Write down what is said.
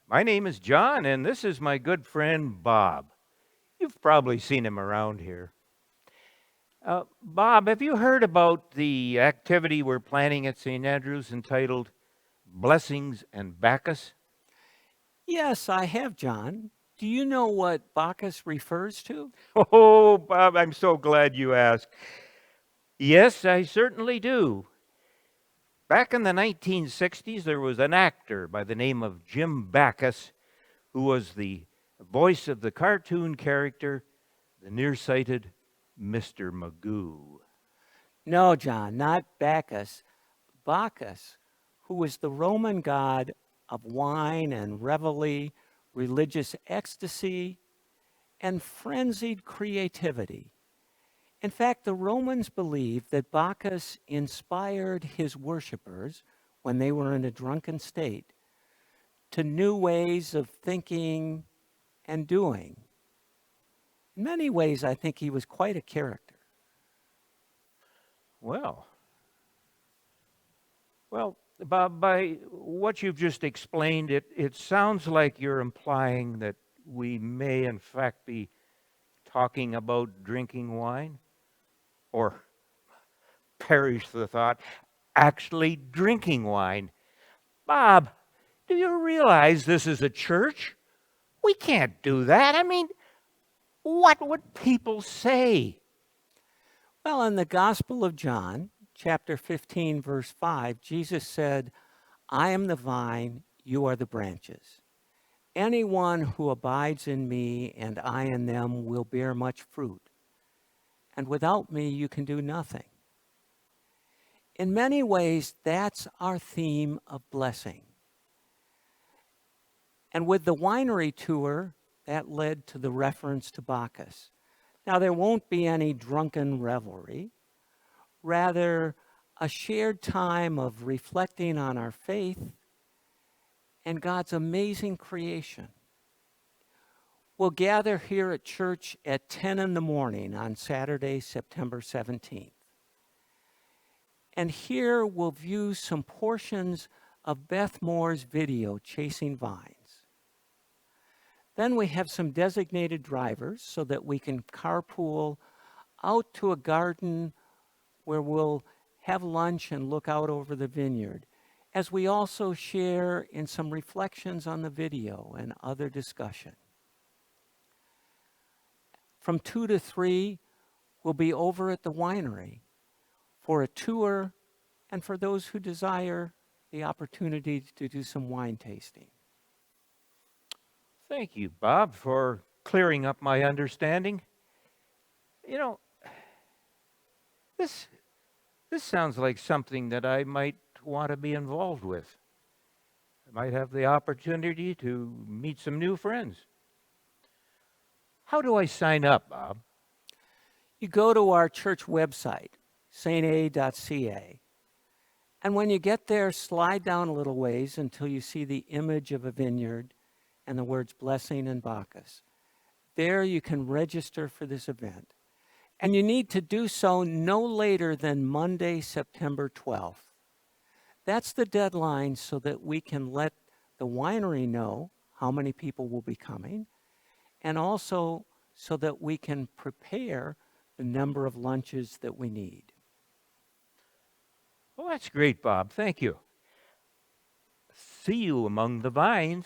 My name is John, and this is my good friend Bob. You've probably seen him around here. Bob, have you heard about the activity we're planning at St. Andrews entitled Blessings and Bacchus? Yes, I have, John. Do you know what Bacchus refers to? Oh, Bob, I'm so glad you asked. Yes, I certainly do. Back in the 1960s, there was an actor by the name of Jim Bacchus who was the voice of the cartoon character, the nearsighted Mr. Magoo. No, John, not Bacchus. Bacchus, who was the Roman god of wine and revelry, religious ecstasy, and frenzied creativity. In fact, the Romans believed that Bacchus inspired his worshippers, when they were in a drunken state, to new ways of thinking and doing. In many ways, I think he was quite a character. Well, well, Bob, by what you've just explained, it sounds like you're implying that we may, in fact, be talking about drinking wine, or perish the thought, actually drinking wine. Bob, do you realize this is a church? We can't do that. I mean, what would people say? Well, in the Gospel of John, chapter 15, verse 5, Jesus said, I am the vine, you are the branches. Anyone who abides in me and I in them will bear much fruit. And without me, you can do nothing. In many ways, that's our theme of blessing. And with the winery tour, that led to the reference to Bacchus. Now, there won't be any drunken revelry, rather, a shared time of reflecting on our faith and God's amazing creation. We'll gather here at church at 10 in the morning on Saturday, September 17th. And here we'll view some portions of Beth Moore's video, Chasing Vines. Then we have some designated drivers so that we can carpool out to a garden where we'll have lunch and look out over the vineyard, as we also share in some reflections on the video and other discussion. From 2 to 3, we'll be over at the winery for a tour and for those who desire the opportunity to do some wine tasting. Thank you, Bob, for clearing up my understanding. You know, this this sounds like something that I might want to be involved with. I might have the opportunity to meet some new friends. How do I sign up, Bob? You go to our church website, sainta.ca, and when you get there, slide down a little ways until you see the image of a vineyard and the words blessing and Bacchus. There you can register for this event. And you need to do so no later than Monday, September 12th. That's the deadline so that we can let the winery know how many people will be coming, and also so that we can prepare the number of lunches that we need. Well, that's great, Bob. Thank you. See you among the vines.